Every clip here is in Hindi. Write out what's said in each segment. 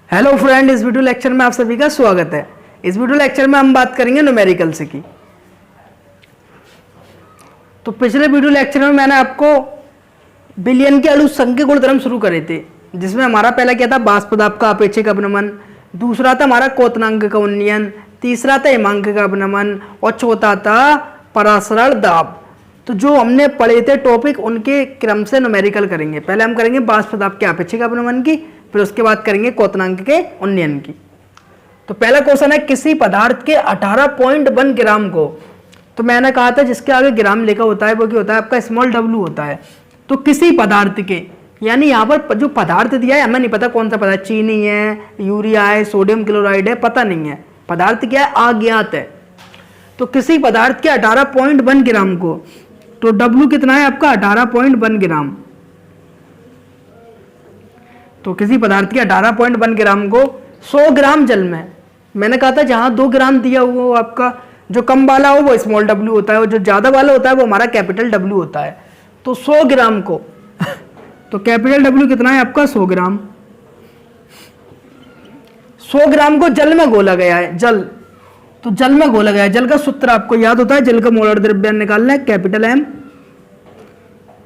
हेलो फ्रेंड, इस वीडियो लेक्चर में आप सभी का स्वागत है। इस वीडियो लेक्चर में हम बात करेंगे न्यूमेरिकल्स की। तो पिछले वीडियो लेक्चर में मैंने आपको बिलियन के अणु संख्या गुणधर्म शुरू करे थे, जिसमें हमारा पहला क्या था, बाष्पदाब का अपेक्षिक अपनमन, दूसरा था हमारा क्वथनांक का उन्नयन, तीसरा था हिमांक का अपनमन और चौथा था परासरण दाब। तो जो हमने पढ़े थे टॉपिक, उनके क्रम से न्यूमेरिकल करेंगे। पहले हम करेंगे बाष्पदाब के अपेक्षिक अपनमन की, फिर उसके बाद करेंगे क्वथनांक के उन्नयन की। तो पहला क्वेश्चन है, किसी पदार्थ के 18.1 ग्राम को, तो मैंने कहा था जिसके आगे ग्राम लिखा होता है वो क्या होता है, आपका स्मॉल डब्ल्यू होता है। तो किसी पदार्थ के, यानी यहाँ पर जो पदार्थ दिया है हमें नहीं पता कौन सा पदार्थ, चीनी है, यूरिया है, सोडियम क्लोराइड है, पता नहीं है। पदार्थ क्या है, अज्ञात है। तो किसी पदार्थ के 18.1 ग्राम को, तो डब्ल्यू कितना है आपका, 18.1 ग्राम। तो किसी पदार्थ के 18.1 ग्राम को 100 ग्राम जल में, मैंने कहा था जहां 2 ग्राम दिया हुआ हो आपका, जो कम वाला हो वो स्मॉल डब्ल्यू होता है और जो ज्यादा वाला होता है वो हमारा कैपिटल डब्ल्यू होता है। तो 100 ग्राम को तो कैपिटल डब्ल्यू कितना है आपका, 100 ग्राम। 100 ग्राम को जल में घोला गया है, जल, तो जल में घोला गया है। जल का सूत्र आपको याद होता है, जल का मोलर द्रव्यमान निकालना है, कैपिटल एम।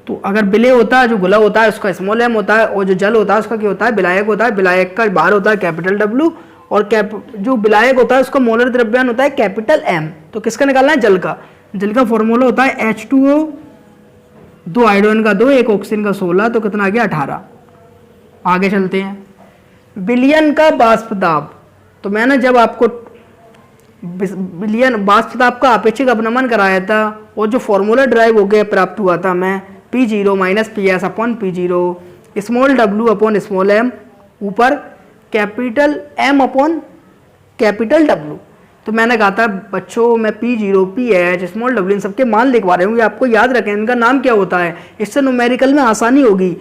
तो अगर विलेय होता है, जो घुला होता है उसका स्मॉल एम होता है, और जो जल होता है उसका क्या होता है, विलायक होता है। विलायक का बाहर होता है कैपिटल डब्ल्यू, और जो विलायक होता है उसका मोलर द्रव्यमान होता है कैपिटल एम। तो किसका निकालना है, जल का। जल का फॉर्मूला होता है H2O, 2 हाइड्रोजन का 2, 1 ऑक्सीजन का 16, तो कितना आ गया, 18। आगे चलते हैं, बिलियन का बाष्पदाब। तो मैंने जब आपको बिलियन बाष्पदाब का अपेक्षिक अपनमन कराया था, और जो फॉर्मूला ड्राइव हो गया प्राप्त हुआ था हमें, P0 minus PS upon P0, small W upon small M, ऊपर capital M upon capital W. तो मैंने कहा था बच्चों, मैं P0, PH, small W in सबके मान लिखवा रहे हूँ, आपको याद रखें इनका नाम क्या होता है, इससे न्यूमेरिकल में आसानी होगी।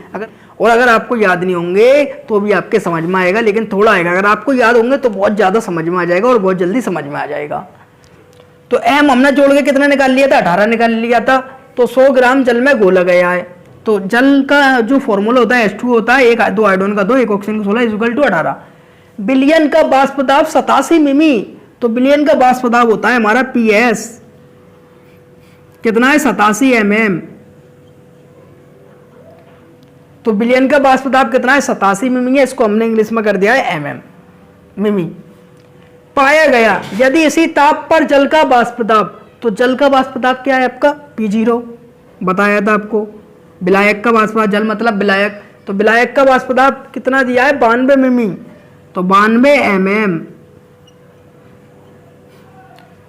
अगर आपको याद नहीं होंगे तो भी आपके समझ में आएगा, लेकिन थोड़ा आएगा। अगर आपको याद होंगे तो बहुत ज़्यादा समझ में आ जाएगा और बहुत जल्दी समझ में आ जाएगा। तो एम हमने जोड़ के कितना निकाल लिया था, 18 निकाल लिया था। तो 100 ग्राम जल में घोला गया है। तो जल का जो फॉर्मूला होता है H2 होता है, 2 हाइड्रोजन का 2, 1 ऑक्सीजन का 16 इक्वल टू 18। बिलियन का बाष्पदाब 87 मिमी। तो बिलियन का बाष्पदाब होता है हमारा PS, कितना है, 87 mm। तो बिलियन का बाष्पदाब कितना है, 87 मिमी है। इसको हमने इंग्लिश में कर दिया है mm, मिमी। पाया गया यदि इसी ताप पर जल का बाष्पदाब, तो जल का बाष्पदाब क्या है आपका, P0 बताया था आपको। विलायक का बाष्पदाब, जल मतलब विलायक, तो विलायक का बाष्पदाब कितना दिया है, 92 मिमी, तो 92 mm।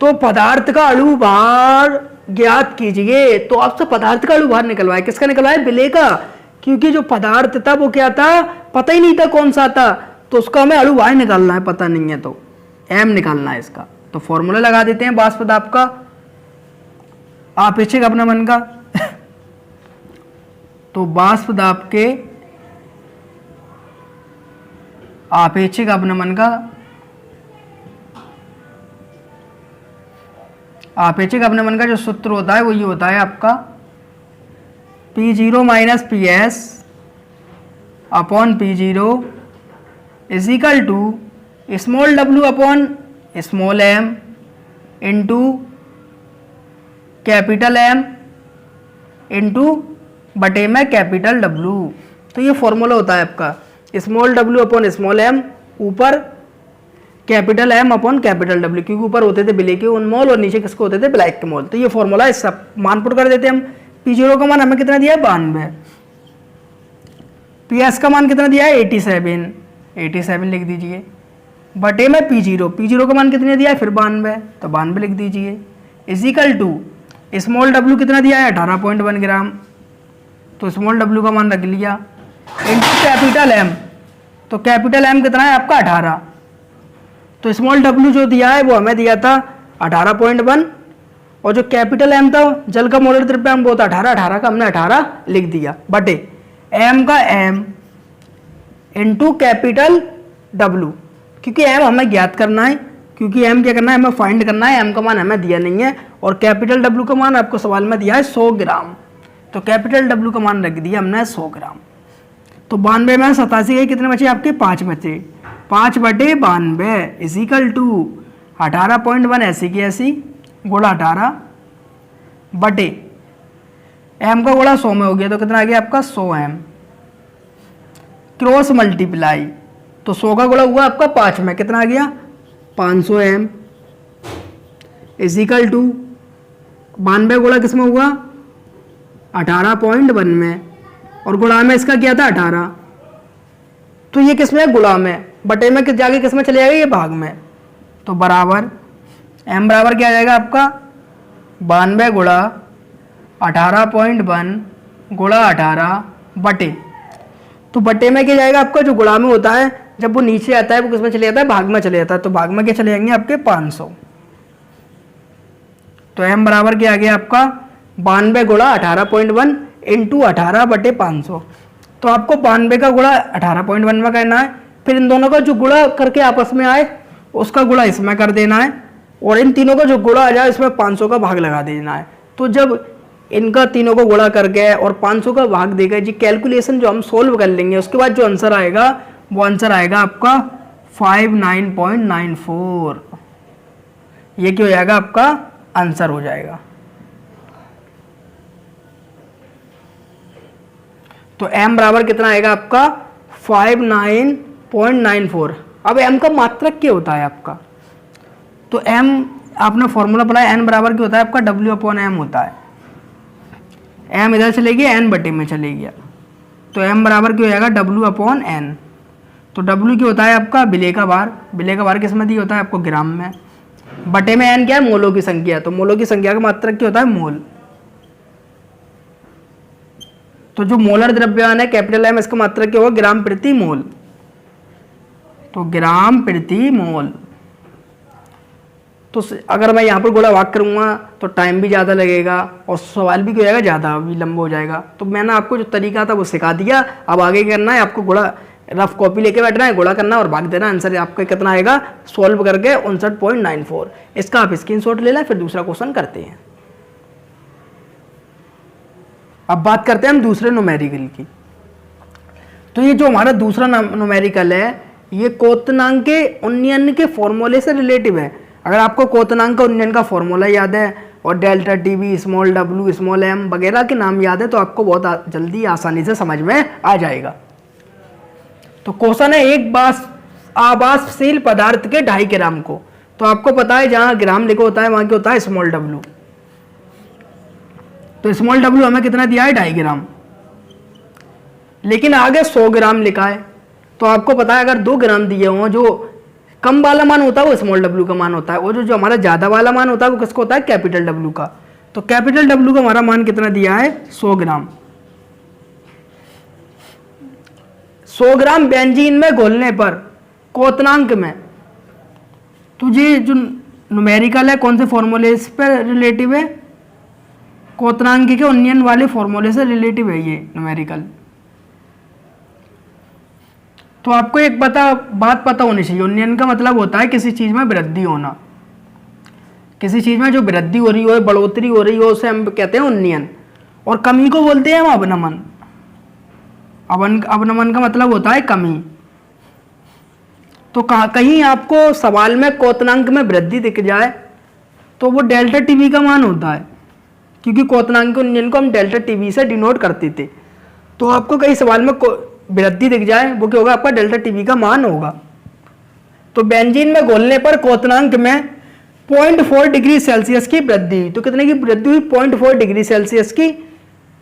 तो पदार्थ का अणु भार ज्ञात कीजिए। तो आपसे पदार्थ का अणु भार निकलवाए, किसका निकलवाए, विलेय का, क्योंकि जो पदार्थ था वो क्या था, पता ही नहीं था कौन सा था, तो उसका हमें अणु भार निकालना है, पता नहीं है तो m निकालना है इसका। तो फॉर्मूला लगा देते हैं बाष्पदाब का अपेक्षिक अपनमन का। तो बाष्पदाब के अपेक्षिक अपनमन का, अपेक्षिक अपनमन का जो सूत्र होता है वो ये होता है आपका P0 minus PS upon P0 is equal to small W upon small M into capital M into बटे में कैपिटल डब्ल्यू। तो ये फॉर्मूला होता है आपका, small W upon small M, ऊपर capital M upon capital W, क्योंकि ऊपर होते थे विलेय के मोल और नीचे किसको होते थे, विलायक के मोल। तो ये फॉर्मूला है, सब मान पुट कर देते हैं हम। P0 का मान हमें कितना दिया है, 92। PS का मान कितना दिया है, 87 लिख दीजिए, बटे में P0 का मान कितने दिया है, फिर 92, तो 92 लिख दीजिए, is equal to small W कितना दिया है, 18.1 ग्राम, तो स्मॉल डब्ल्यू का मान रख लिया, इंटू कैपिटल एम। तो कैपिटल एम कितना है आपका, 18। तो स्मॉल डब्ल्यू जो दिया है वो हमें दिया था 18.1, और जो कैपिटल एम था जल का मोलर द्रव्यमान वो था 18 का हमने 18 लिख दिया, बटे एम का एम इंटू कैपिटल डब्ल्यू, क्योंकि एम हमें ज्ञात करना है, क्योंकि एम क्या करना है, हमें फाइंड करना है। एम का मान हमें दिया नहीं है, और कैपिटल डब्ल्यू का मान आपको सवाल में दिया है 100 ग्राम। तो कैपिटल डब्ल्यू का मान रख दिया हमने 100 ग्राम। तो 92 में 87 गई, कितने बचे आपके, 5 बचे। 5/92 इजिकल टू 18.1 ऐसी की ऐसी गुणा 18 बटे m का गुणा 100 में हो गया तो कितना आ गया आपका 100m क्रॉस मल्टीप्लाई तो 100 का गुणा हुआ आपका 5 में कितना आ गया 500m इजिकल टू 92 गुणा किस में हुआ 18.1 में और गुणा में इसका क्या था 18 तो ये किस में गुणा में बटे में जाके किस में चले जाएगा ये भाग में तो बराबर m बराबर क्या आ जाएगा आपका 92 गुणा 18.1 गुणा 18 बटे तो बटे में क्या जाएगा आपका जो गुणा में होता है जब वो नीचे आता है वो किस में चले जाता है भाग में चले जाता है तो भाग में क्या चले जाएंगे आपके 500 तो m बराबर क्या आ गया आपका 92 गुणा 18.1 इंटू 18 बटे 500 तो आपको 92 का गुणा 18.1 में करना है फिर इन दोनों का जो गुणा करके आपस में आए उसका गुणा इसमें कर देना है और इन तीनों का जो गुणा आ जाए इसमें 500 का भाग लगा देना है तो जब इनका तीनों को गुणा करके और 500 का भाग देगा जी कैलकुलेशन जो हम सोल्व कर लेंगे उसके बाद जो आंसर आएगा वो आंसर आएगा आपका 59.94 ये क्या हो जाएगा आपका आंसर हो जाएगा तो m बराबर कितना आएगा आपका 59.94 अब m का मात्रक क्या होता है आपका तो m आपने फॉर्मूला पढ़ा है n बराबर क्या होता है आपका W/m होता है m इधर चले गया n बटे में चले गया तो m बराबर क्या हो जाएगा W/n तो W क्या होता है आपका विलेय का भार किस में दिया होता है आपको ग्राम में बटे में n क्या है मोलों की संख्या तो मोलों की संख्या का मात्रक क्या होता है मोल तो जो मोलर द्रव्यमान है कैपिटल M इसका मात्रक क्या होगा ग्राम प्रति मोल तो ग्राम प्रति मोल तो अगर मैं यहाँ पर गुणा भाग करूँगा तो टाइम भी ज़्यादा लगेगा और सवाल भी क्या हो जाएगा ज़्यादा भी लंबा हो जाएगा तो मैंने आपको जो तरीका था वो सिखा दिया अब आगे करना है आपको गुणा रफ कॉपी लेके बैठना है गुणा करना और भाग देना आंसर आपका कितना आएगा सॉल्व करके 59.94 इसका आप स्क्रीनशॉट ले लें फिर दूसरा क्वेश्चन करते हैं। अब बात करते हैं हम दूसरे न्यूमेरिकल की तो ये जो हमारा दूसरा न्यूमेरिकल है ये क्वोतनांक के उन्नयन के फॉर्मूले से रिलेटिव है। अगर आपको क्वोतनांक का उन्नयन का फॉर्मूला याद है और delta TV small w small m वगैरह के नाम याद है तो आपको बहुत जल्दी आसानी से समझ में आ जाएगा। तो क्वेश्चन है एक आवासशील पदार्थ के 2.5 ग्राम को तो आपको पता है जहां ग्राम लिखा होता है वहां क्या होता है स्मॉल w तो स्मॉल w हमें कितना दिया है 2.5 ग्राम लेकिन आगे 100 ग्राम लिखा है तो आपको पता है अगर 2 ग्राम दिए हों जो कम वाला मान होता है वो स्मॉल w का मान होता है और जो हमारा ज़्यादा वाला मान होता है वो किसका होता है कैपिटल W का तो कैपिटल W का हमारा मान कितना दिया है 100 ग्राम 100 ग्राम बेंजीन में घोलने पर क्वोतनांक में तो ये जो न्यूमेरिकल है कौन से फॉर्मूले पर रिलेटिव है क्वोतनांक के उन्नयन वाले फॉर्मूले से रिलेटिव है ये न्यूमेरिकल। तो आपको एक बात पता होनी चाहिए उन्नयन का मतलब होता है किसी चीज़ में वृद्धि होना किसी चीज़ में जो वृद्धि हो रही हो बढ़ोतरी हो रही हो उसे हम कहते हैं उन्नयन और कमी को बोलते हैं हम अवनमन। अवनमन का मतलब होता है कमी। तो कहीं आपको सवाल में क्वोतनांक में वृद्धि दिख जाए तो वो डेल्टा टीवी का मान होता है क्योंकि क्वोतनांक के उन्नयन को हम डेल्टा टीवी से डिनोट करते थे। तो आपको कहीं सवाल में वृद्धि दिख जाए वो क्या होगा आपका डेल्टा टीवी का मान होगा। तो बेंजीन में घोलने पर क्वोतनांक में 0.4 डिग्री सेल्सियस की वृद्धि तो कितने की वृद्धि हुई 0.4 डिग्री सेल्सियस की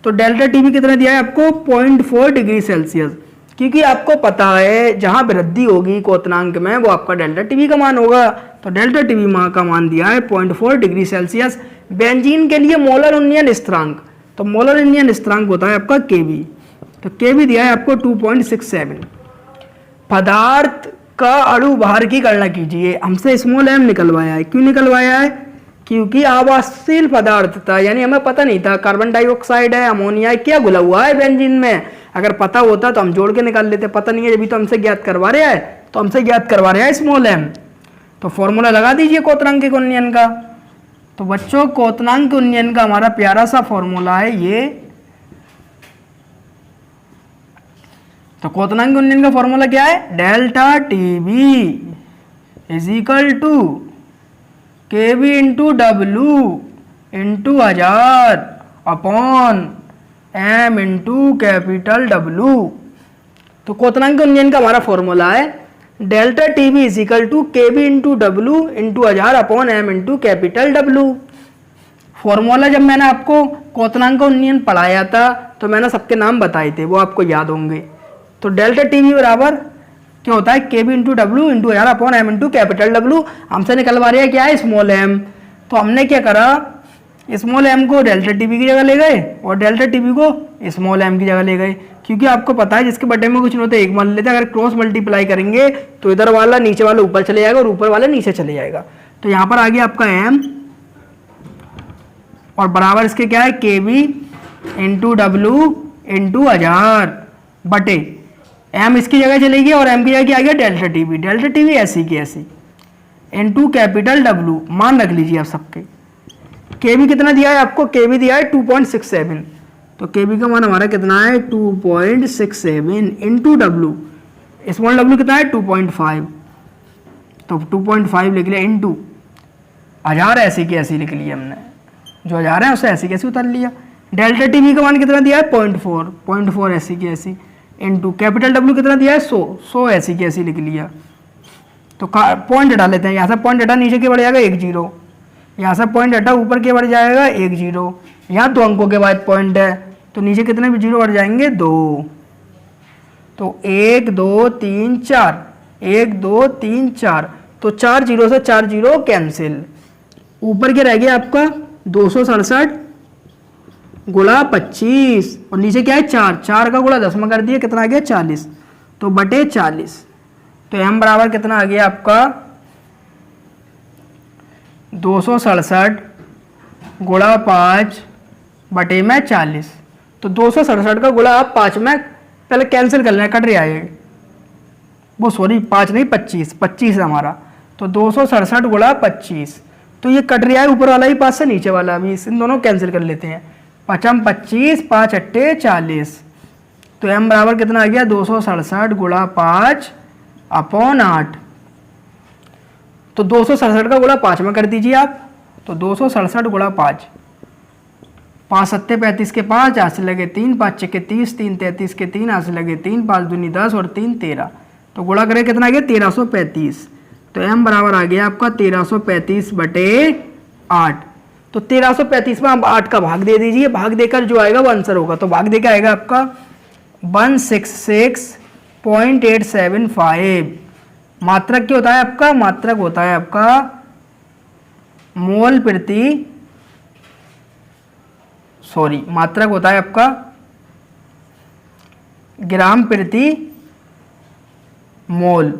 तो डेल्टा टीवी कितना दिया है आपको 0.4 डिग्री सेल्सियस क्योंकि आपको पता है जहां वृद्धि होगी क्वोतनांक में वो आपका डेल्टा टीवी का मान होगा। तो डेल्टा टीवी का मान दिया है 0.4 डिग्री सेल्सियस। बेंजीन के लिए मोलर उन्नयन स्थिरांक तो मोलर उन्नयन स्थिरांक होता है आपका केवी तो केवी दिया है आपको 2.67। पदार्थ का अणु भार की गणना कीजिए हमसे स्मॉल m निकलवाया है क्यों निकलवाया है क्योंकि आवासशील पदार्थ था यानी हमें पता नहीं था कार्बन डाइऑक्साइड है अमोनिया है क्या घुला हुआ है बेंजीन में। अगर पता होता तो हम जोड़ के निकाल लेते पता नहीं है अभी तो हमसे ज्ञात करवा रहा है तो हमसे ज्ञात करवा रहा है स्मॉल m तो फॉर्मूला लगा दीजिए क्वोतनांक के उन्नयन का। तो बच्चों क्वोतनांक के उन्नयन का हमारा प्यारा सा फॉर्मूला है ये तो क्वोथनांक गुणन का फॉर्मूला क्या है, delta T B is equal to K B into W into 1000 upon M into capital W. तो क्वोथनांक गुणन का हमारा फॉर्मूला है delta T B is equal to K B into W into 1000 upon M into capital W. Formula जब मैंने आपको क्वोथनांक गुणन पढ़ाया था तो मैंने सबके नाम बताए थे, वो आपको याद होंगे। तो डेल्टा टी बी बराबर क्या होता है, के B into W into 1000 upon M into capital W. हमसे निकलवा रहा है क्या है, स्मॉल एम। तो हमने क्या करा, स्मॉल एम को डेल्टा टी बी की जगह ले गए और डेल्टा टी बी को स्मॉल एम की जगह ले गए, क्योंकि आपको पता है जिसके बटे में कुछ नहीं होता एक मान लेते हैं। अगर क्रॉस मल्टीप्लाई करेंगे तो इधर वाला नीचे वाला ऊपर चले जाएगा और ऊपर वाला नीचे चले जाएगा। तो यहाँ पर आ गया आपका एम और बराबर इसके क्या है, के बी इंटू डब्लू इंटू 1000 बटे एम इसकी जगह चलेगी और एम की जगह क्या आ गया, delta T B. Delta T B ऐसी की ऐसी इंटू कैपिटल डब्लू, मान रख लीजिए आप सबके। के बी कितना दिया है आपको, के बी दिया है 2.67। तो के बी का मान हमारा कितना है 2.67 इंटू डब्लू, स्मॉल डब्लू कितना है 2.5। तो 2.5 लिख लिया इंटू 1000 ऐसी की ऐसी लिख लिया हमने, जो 1000 है उसे ऐसी कैसे उतार लिया। डेल्टा टी बी का मान कितना दिया है 0.4 ऐसी की ऐसी इंटू कैपिटल डब्ल्यू कितना दिया है 100 ऐसी की ऐसी लिख लिया। तो पॉइंट हटा लेते हैं, यहाँ से पॉइंट हटा नीचे के बढ़ जाएगा 1 0, यहाँ से पॉइंट हटा ऊपर के बढ़ जाएगा 1 0, यहाँ 2 अंकों के बाद पॉइंट है तो नीचे कितने भी 0 बढ़ जाएंगे 2। तो 1 2 3 4 1 2 3 4, तो 4 0 से 4 0 कैंसिल। ऊपर के रह गया आपका 267 गुणा 25 और नीचे क्या है 4 का गुणा 10 में कर दिया, कितना आ गया 40। तो बटे 40, तो m बराबर कितना आ गया आपका 267 गुणा 5 बटे में 40। तो 267 का गुणा आप 5 में पहले कैंसिल कर लेना, कट रहा है वो, सॉरी 5 नहीं 25 है हमारा। तो 267 गुणा 25, तो ये कट रहा है ऊपर वाला ही 5 से नीचे वाला भी, इन दोनों कैंसिल कर लेते हैं। 5 25 5 अट्ठे 40। तो m बराबर कितना आ गया 267 गुणा 5 अपॉन 8। तो 267 का गुणा 5 में कर दीजिए आप, तो 267 गुणा 5, 5 7 35 के 5, 8 से लगे 3, 5 6 के 30, 3 33 के 3, 8 से लगे 3, 5 दूनी 10 और 3 13। तो गुणा करें कितना आ गया 1335। तो m बराबर आ गया आपका 1335 बटे 8। तो 1335 में आप 8 का भाग दे दीजिए, भाग देकर जो आएगा वो आंसर होगा। तो भाग देकर आएगा आपका 166.875। मात्रक क्या होता है आपका, मात्रक होता है आपका मोल प्रति, सॉरी मात्रक होता है आपका ग्राम प्रति मोल।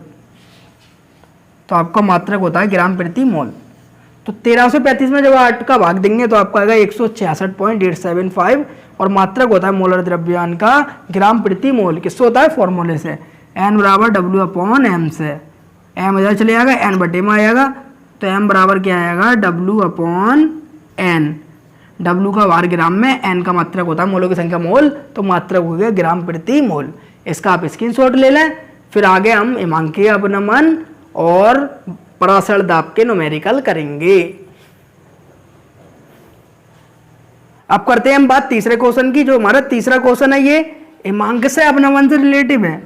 तो आपका मात्रक होता है ग्राम प्रति मोल। तो 1335 में जब 8 का भाग देंगे तो आपका आएगा 166.875 और मात्रक होता है मोलर द्रव्यमान का ग्राम प्रति मोल। किससे होता है, फॉर्मूले से, n बराबर W अपॉन m से। m इधर चले जाएगा, n बटे में आएगा, तो m बराबर क्या आएगा W अपॉन n। W का भार ग्राम में, n का मात्रक होता है मोलों की संख्या मोल, तो मात्रक हो गया ग्राम प्रति मोल। इसका आप स्क्रीनशॉट ले लें। फिर आगे हम हिमांकीय अपनमन और पराशर दाब के न्यूमेरिकल करेंगे। अब करते हैं हम बात तीसरे क्वेश्चन की। जो हमारा तीसरा क्वेश्चन है ये हिमांक से अपनमन से रिलेटिव है।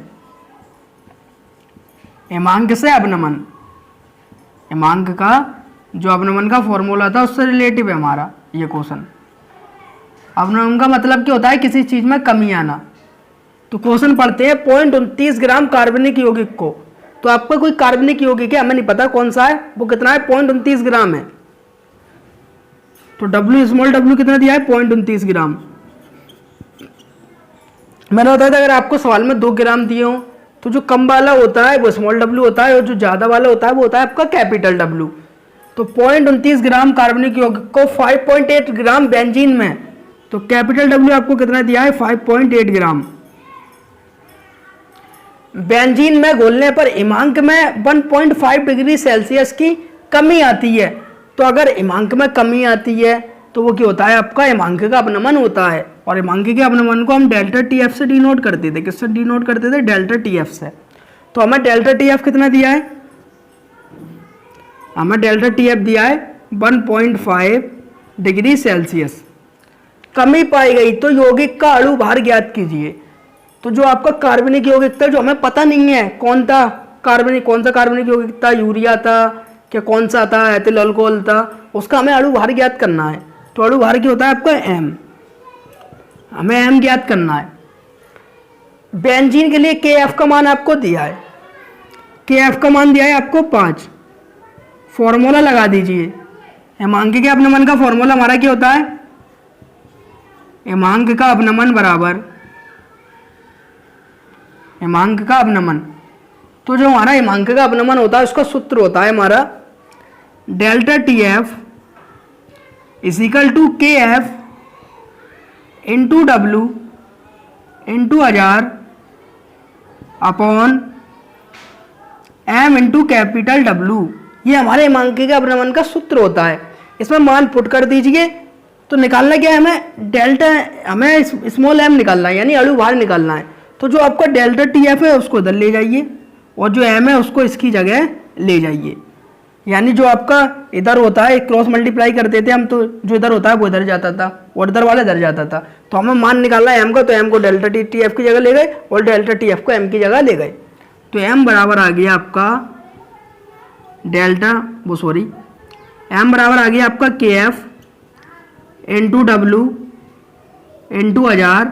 हिमांक से अपनमन, हिमांक का जो अपनमन का फॉर्मूला था उससे रिलेटिव है हमारा ये क्वेश्चन। अपनमन का मतलब क्या होता है, किसी चीज में कमी आना। तो क्वेश्चन पढ़ते हैं 0.29 ग्राम कार्बनिक यौगिक को। तो आपका कोई कार्बनिक यौगिक है, हमें नहीं पता कौन सा है, वो कितना है 0.29 ग्राम है। तो W स्मॉल w कितना दिया है 0.29 ग्राम। मैंने बताया था अगर आपको सवाल में 2 ग्राम दिए हो तो जो कम वाला होता है वो स्मॉल w होता है और जो ज्यादा वाला होता है वो होता है आपका कैपिटल W। तो 0.29 ग्राम कार्बनिक यौगिक को 5.8 ग्राम बेंजीन में, तो कैपिटल W आपको कितना दिया है 5.8 ग्राम। बेंजीन में घोलने पर हिमांक में 1.5 डिग्री सेल्सियस की कमी आती है। तो अगर हिमांक में कमी आती है तो वो क्या होता है, आपका हिमांक का अपनमन होता है। और हिमांकी के अपनमन को हम डेल्टा टी एफ से डिनोट करते थे। किससे डिनोट करते थे? डेल्टा टी एफ से। तो हमें डेल्टा टी एफ कितना दिया है? हमें डेल्टा टी एफ दिया है 1.5 डिग्री सेल्सियस। कमी पाई गई तो यौगिक का अणु भार ज्ञात कीजिए। तो जो आपका कार्बनिक यौगिक था, जो हमें पता नहीं है कौन था कार्बनिक, कौन सा कार्बनिक यौगिक था, यूरिया था क्या कौन सा था, एथिल अल्कोहल था, उसका हमें अणु भार ज्ञात करना है। तो अणु भार क्या होता है आपका? एम। हमें एम ज्ञात करना है। बेंजीन के लिए के एफ का मान आपको दिया है, के एफ का मान दिया है आपको 5। फॉर्मूला लगा दीजिए। हिमांक के अपनमन का फॉर्मूला हमारा क्या होता है? हिमांक का अपनमन बराबर हिमांक का अपनमन। तो जो हमारा हिमांक का अपनमन होता है उसका सूत्र होता है हमारा delta T F is equal to K F into W into 1000 upon M into capital W. ये हमारे हिमांक के अपनमन का सूत्र होता है। इसमें मान पुट कर दीजिए। तो निकालना क्या है हमें? डेल्टा, हमें स्मॉल एम निकालना है, यानी अणु भार निकालना है। तो जो आपका डेल्टा टी एफ है उसको इधर ले जाइए और जो एम है उसको इसकी जगह ले जाइए। यानी जो आपका इधर होता है क्रॉस मल्टीप्लाई करते थे हम, तो जो इधर होता है वो इधर जाता था और इधर वाला इधर जाता था। तो हमें मान निकालना है एम का, तो एम को डेल्टा टी एफ की जगह ले गए और डेल्टा टी एफ को एम की जगह ले गए। तो एम बराबर आ गया आपका एम बराबर आ गया आपका के F into W into 1000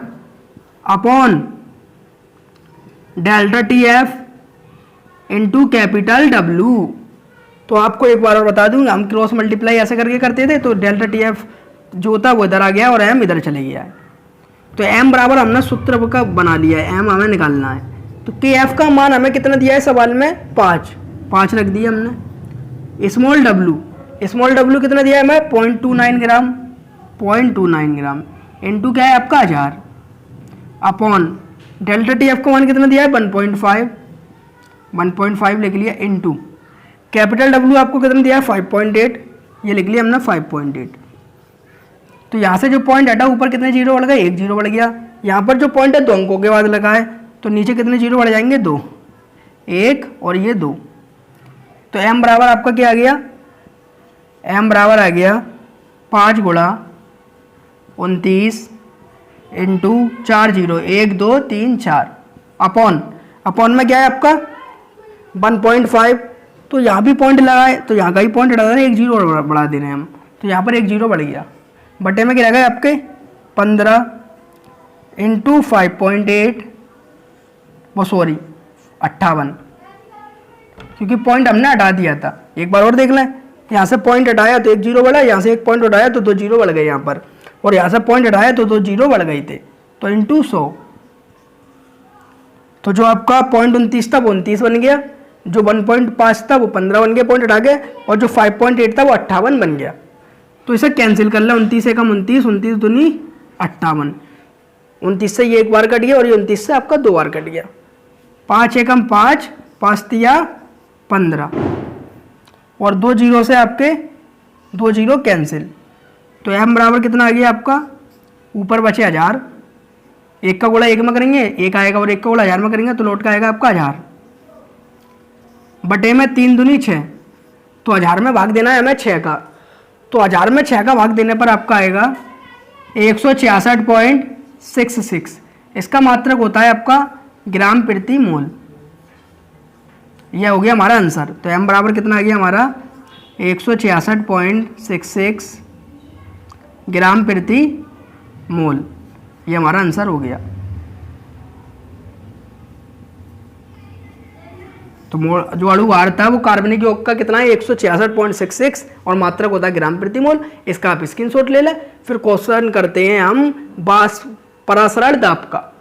upon delta T F into capital W. तो आपको एक बार और बता दूंगा, हम क्रॉस मल्टीप्लाई ऐसे करके करते थे, तो डेल्टा टी एफ जो था वो इधर आ गया और एम इधर चले गया है। तो एम बराबर हमने सूत्र का बना लिया है, एम हमें निकालना है। तो के एफ का मान हमें कितना दिया है सवाल में? 5 रख दिया हमने। स्मॉल डब्लू कितना दिया है हमें? 0.29 ग्राम, 0.29 ग्राम इंटू क्या है आपका 1000 अपॉन डेल्टा टी एफ का मान कितना दिया है? 1.5 लिख लिया इंटू कैपिटल डब्लू आपको कितना दिया है? 5.8, ये लिख लिया हमने 5.8। तो यहाँ से जो पॉइंट हटा ऊपर कितने जीरो बढ़ गए? 1 जीरो बढ़ गया। यहाँ पर जो पॉइंट है 2 अंकों के बाद लगा है, तो नीचे कितने जीरो बढ़ जाएंगे? 2, 1 और ये 2। तो एम बराबर आपका क्या आ गया? एम बराबर आ गया 5 गुणा 29 इंटू 4 जीरो 1 2 3 4 अपॉन में क्या है आपका 1.5। तो यहाँ भी पॉइंट लगा है, तो यहाँ का ही पॉइंट हटा देना, 1 जीरो बढ़ा दे रहे हैं हम, तो यहाँ पर 1 जीरो बढ़ गया। बटे में क्या रहेगा आपके 15 इंटू 5.8 58, क्योंकि पॉइंट हमने हटा दिया था। एक बार और देख लें, यहाँ से पॉइंट हटाया तो 1 जीरो बढ़ा, यहाँ से एक पॉइंट हटाया तो 2 जीरो बढ़ गए यहाँ पर, और यहाँ से पॉइंट हटाया तो 2 जीरो बढ़ गए थे, तो इंटू 100। तो जो आपका 0.29 था वो 29 बन गया, जो 1.5 था वो 15 बन गया पॉइंट हटा के, और जो 5.8 था वो 58 बन गया। तो इसे कैंसिल कर लो, 29 से कम 29, 29 दूनी 58, 29 से ये एक बार कट गया और ये 29 से आपका 2 बार कट गया। 5 एकम 5, 5 तिया 15, और 2 जीरो से आपके 2 जीरो कैंसिल। तो एम बराबर कितना आ गया आपका? ऊपर बचे 1000, 1 का गुणा 1 में करेंगे 1 आएगा, और 1 का गुणा 1000 में करेंगे तो लौट का आएगा आपका 1000, बटे में 3 दूनी 6, तो 1000 में भाग देना है हमें 6 का, तो 1000 में 6 का भाग देने पर आपका आएगा 166.66। इसका मात्रक होता है आपका ग्राम प्रति मोल। यह हो गया हमारा आंसर। तो एम बराबर कितना आ गया हमारा 166.66 ग्राम प्रति मोल। ये हमारा आंसर हो गया। तो जो अणु भार था वो कार्बनिक यौग का कितना है 166.66 और मात्रक होता है ग्राम प्रति मोल। इसका आप स्क्रीनशॉट ले लें। फिर क्वेश्चन करते हैं हम परासरण दाब का।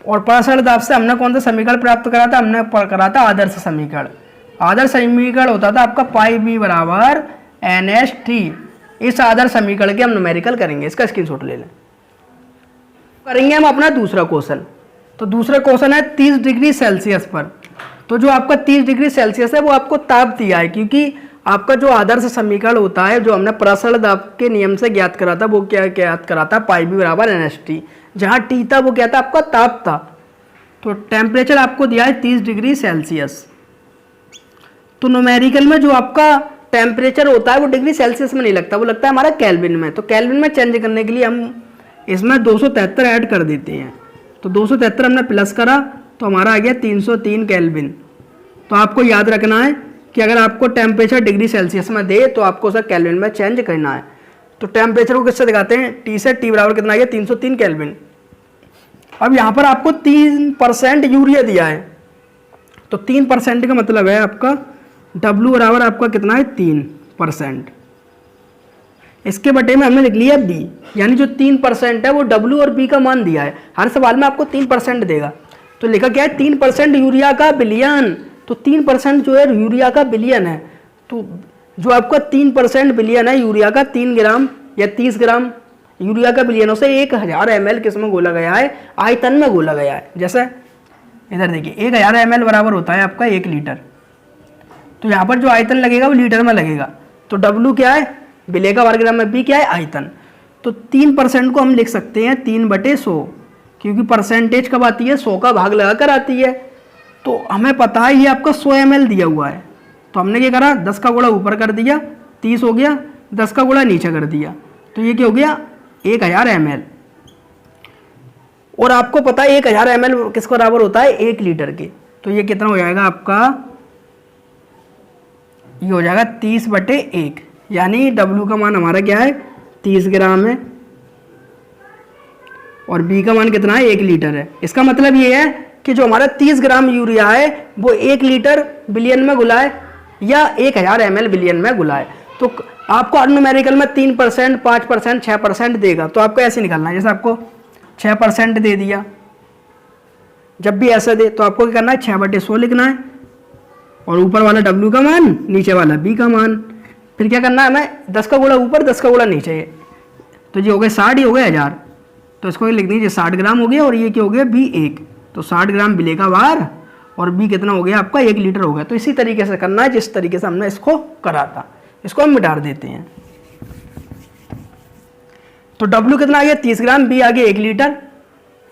और परासरण दाब से हमने कौन सा समीकरण प्राप्त करा था? हमने करा था आदर्श समीकरण। आदर्श समीकरण होता था आपका पाई बी बराबर NH3। इस आदर्श समीकरण के हम न्यूमेरिकल करेंगे, इसका स्क्रीनशॉट ले लें। करेंगे हम अपना दूसरा क्वेश्चन। तो दूसरा क्वेश्चन है 30 डिग्री सेल्सियस पर। तो जो आपका 30 डिग्री सेल्सियस है वो आपको ताप दिया है, क्योंकि आपका जो आदर्श समीकरण होता है, जो हमने परासरण दाब के नियम से ज्ञात करा था, वो क्या ज्ञात करा था, पाई बी बराबर NST। जहाँ टी था वो क्या था, आपका ताप था। तो टेम्परेचर आपको दिया है 30 डिग्री सेल्सियस। तो न्यूमेरिकल में जो आपका टेम्परेचर होता है वो डिग्री सेल्सियस में नहीं लगता, वो लगता है हमारा केल्विन में। तो केल्विन में चेंज करने के लिए हम इसमें 273 ऐड कर देते हैं। तो 273 हमने प्लस करा तो हमारा आ गया 303 केल्विन। तो आपको याद रखना है कि अगर आपको टेम्परेचर डिग्री सेल्सियस में दे तो आपको उसे केल्विन में चेंज करना है। तो टेम्परेचर को किससे दिखाते हैं, टी से। टी बराबर कितना आ गया, 303 केल्विन। अब यहाँ पर आपको 3% यूरिया दिया है, तो 3% का मतलब है आपका W बराबर आपका कितना है, 3%। इसके बटे में हमने लिख लिया B, यानी जो 3% है वो W और B का मान दिया है। हर सवाल में आपको 3% देगा। तो लिखा क्या है, 3% यूरिया का बिलियन। तो 3% जो है यूरिया का बिलियन है। तो जो आपका 3% बिलियन है यूरिया का, 3 ग्राम या 30 ग्राम यूरिया का बिलियन, उसे 1000 ml किस में घोला गया है, आयतन में घोला गया है। जैसे इधर देखिए 1000 ml बराबर होता है आपका 1 लीटर। तो यहाँ पर जो आयतन लगेगा वो लीटर में लगेगा। तो W क्या है, विलेय का वर्ग ग्राम में, B क्या है, आयतन। तो 3% को हम लिख सकते हैं 3/100, क्योंकि परसेंटेज कब आती है, 100 का भाग लगा कर आती है। तो हमें पता है ये आपका 100 ml दिया हुआ है। तो हमने क्या करा, 10 का गुणा ऊपर कर दिया, 30 हो गया, 10 का गुणा नीचे कर दिया, तो ये क्या हो गया, 1000 ml। और आपको पता है 1000 ml किस बराबर होता है, 1 लीटर के। तो ये कितना हो जाएगा आपका, ये हो जाएगा 30/1, यानी W का मान हमारा क्या है, 30 ग्राम है, और B का मान कितना है, 1 लीटर है। इसका मतलब ये है कि जो हमारा 30 ग्राम यूरिया है वो 1 लीटर बिलियन में घुला है या 1000 ml बिलियन में घुला है। तो आपको न्यूमेरिकल में 3%, 5%, 6% देगा। तो आपको ऐसे निकालना है, जैसे आपको 6% दे दिया, जब भी ऐसा दे तो आपको क्या करना है, 6/100 लिखना है, और ऊपर वाला W का मान, नीचे वाला B का मान। फिर क्या करना है हमें, 10 का गुणा ऊपर, 10 का गुणा नीचे। तो ये हो गए 60, ये हो गए 1000। तो इसको लिख दीजिए 60 ग्राम हो गया, और ये क्या हो गया, B 1। तो 60 ग्राम विलेय का भार, और B कितना हो गया आपका, 1 लीटर हो गया। तो इसी तरीके से करना है जिस तरीके से हमने इसको करा था। इसको हम मिटा देते हैं। तो W कितना आ गया, 30 ग्राम, B आ गया 1 लीटर।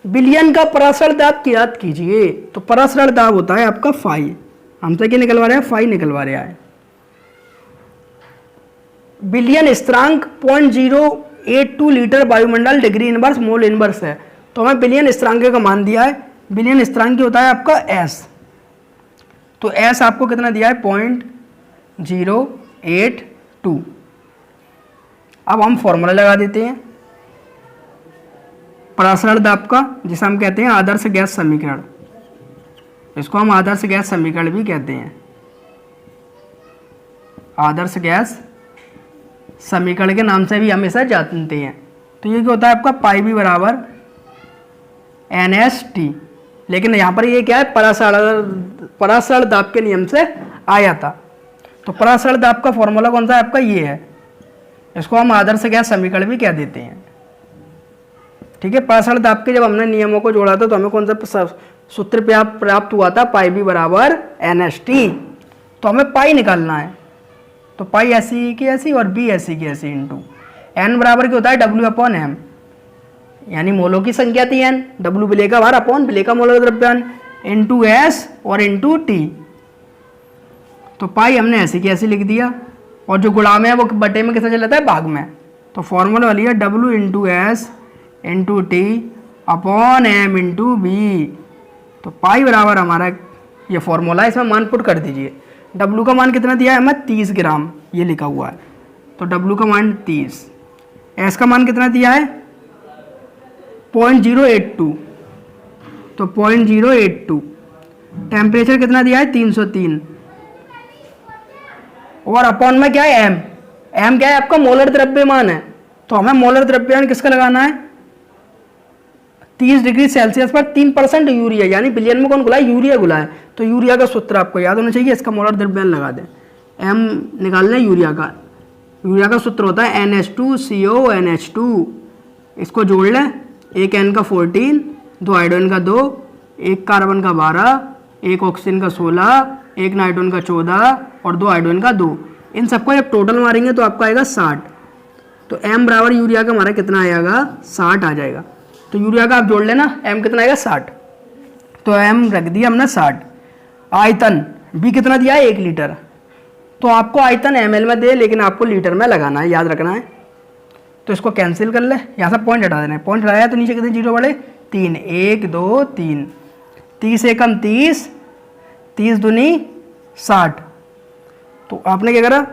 बिलियन का परासरण दाब की याद कीजिए। तो परासरण दाब होता है आपका फाई। हमसे क्या निकलवा रहे हैं, फाई निकलवा रहे हैं। बिलियन स्थिरांक 0.082 लीटर वायुमंडल डिग्री इनवर्स मोल इनवर्स है। तो हमें बिलियन स्थिरांक का मान दिया है। बिलियन स्थिरांक होता है आपका S। तो S आपको कितना दिया है, 0.082। अब हम फॉर्मूला लगा देते हैं परासरण दाब का, जिसे हम कहते हैं आदर्श गैस समीकरण। इसको हम आदर्श गैस समीकरण भी कहते हैं। आदर्श गैस समीकरण के नाम से भी हम इसे जानते हैं। तो ये क्या होता है आपका, पाई बी बराबर NST। लेकिन यहाँ पर ये क्या है, परासरण दाब के नियम से आया था। तो परासरण दाब का फॉर्मूला कौन सा है आपका, ये है। इसको हम आदर्श गैस समीकरण भी कह देते हैं। ठीक है, परासरण दाब के जब हमने नियमों को जोड़ा था तो हमें कौन सा सूत्र प्राप्त हुआ था, पाई बी बराबर NST। तो हमें पाई निकालना है। तो पाई ऐसी की ऐसी और बी ऐसी की ऐसी इंटू N बराबर क्या होता है, W/M, यानी मोलों की संख्या थी N, W विलेय का भार अपॉन विलेय का मोलर द्रव्यमान, इंटू S और इंटू T। तो पाई हमने ऐसी की ऐसी लिख दिया, और जो गुणा में है वो बटे में किससे चला जाता है, भाग में। तो फॉर्मूला वाली है W into S into T upon M into B। तो पाई बराबर हमारा ये फॉर्मूला है, इसमें मान पुट कर दीजिए। W का मान कितना दिया है हमें, 30 ग्राम, ये लिखा हुआ है। तो W का मान 30, S का मान कितना दिया है, 0.082। तो 0.082, टेम्परेचर कितना दिया है, 303, और अपॉन में क्या है, M क्या है आपका, मोलर द्रव्यमान है। तो हमें मोलर द्रव्यमान किसका लगाना है, 30 डिग्री सेल्सियस पर 3% यूरिया, यानी बिलियन में कौन घुला है, यूरिया घुला है। तो यूरिया का सूत्र आपको याद होना चाहिए, इसका मोलर द्रव्यमान लगा दें। M निकाल लें यूरिया का। यूरिया का सूत्र होता है NH2CO NH2। इसको जोड़ लें, एक N का 14, 2 हाइड्रोजन का 2, एक कार्बन का 12, एक ऑक्सीजन का 16, एक नाइट्रोजन का 14 और 2 हाइड्रोजन का 2। इन सबको जब टोटल मारेंगे तो आपका आएगा 60। तो m बराबर यूरिया का हमारा कितना आएगा 60 आ जाएगा। तो यूरिया का आप जोड़ लेना, m कितना आएगा 60। तो m रख दिया हमने 60। आयतन b कितना दिया है 1 लीटर। तो आपको आयतन ml में दे लेकिन आपको लीटर में लगाना है, याद रखना है। तो इसको कैंसिल कर ले, यहाँ से पॉइंट हटा देना है। पॉइंट हटाया तो नीचे कितने जीरो बढ़े 3, 1 2 3, 30 एकम 30, 30 दूनी 60। तो आपने क्या करा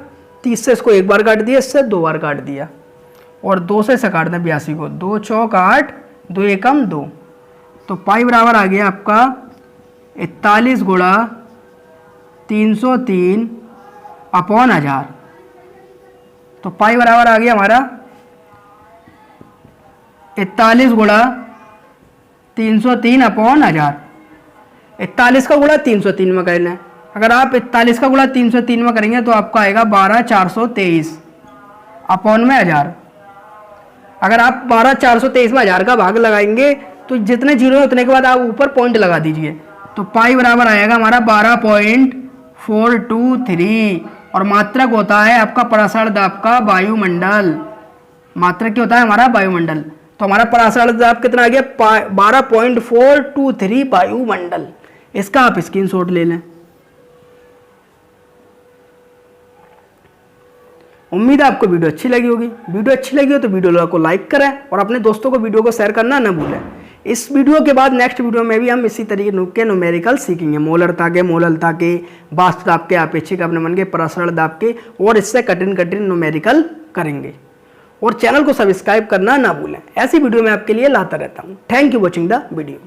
30 से इसको एक बार काट दिया, इससे 2 बार काट दिया, और 2 से काट दें 82 को, 2 चौक 8, 2 एकम 2। तो पाई बराबर आ गया आपका 41 गुणा 303 अपॉन 1000। तो पाई बराबर आ गया हमारा 41 गुणा 303 अपॉन 1000। 41 का गुणा 303 में करना है। अगर आप 41 का गुणा 303 में करेंगे तो आपका आएगा 12423 अपॉन में 1000। अगर आप 12423 में 1000 का भाग लगाएंगे तो जितने जीरो है उतने के बाद आप ऊपर पॉइंट लगा दीजिए। तो पाई बराबर आएगा हमारा 12.423, और मात्रक होता है आपका परासर दाब का वायुमंडल। मात्रक क्या होता है हमारा वायुमंडल। तो हमारा परासर दाब कितना आ गया 12.423 वायुमंडल। इसका आप स्क्रीनशॉट ले लें। उम्मीद है आपको वीडियो अच्छी लगी होगी। वीडियो अच्छी लगी हो तो वीडियो को लाइक करें और अपने दोस्तों को वीडियो को शेयर करना न भूलें। इस वीडियो के बाद नेक्स्ट वीडियो में भी हम इसी तरीके के न्यूमेरिकल सीखेंगे, मोलरता के, मोललता के, वाष्प दाब के, अपेक्षिक अपनमन के, परासरण दाब के, और इससे कठिन न्यूमेरिकल करेंगे। और चैनल को सब्सक्राइब करना ना भूलें। ऐसी वीडियो मैं आपके लिए लाता रहता हूँ। Thank you watching the video.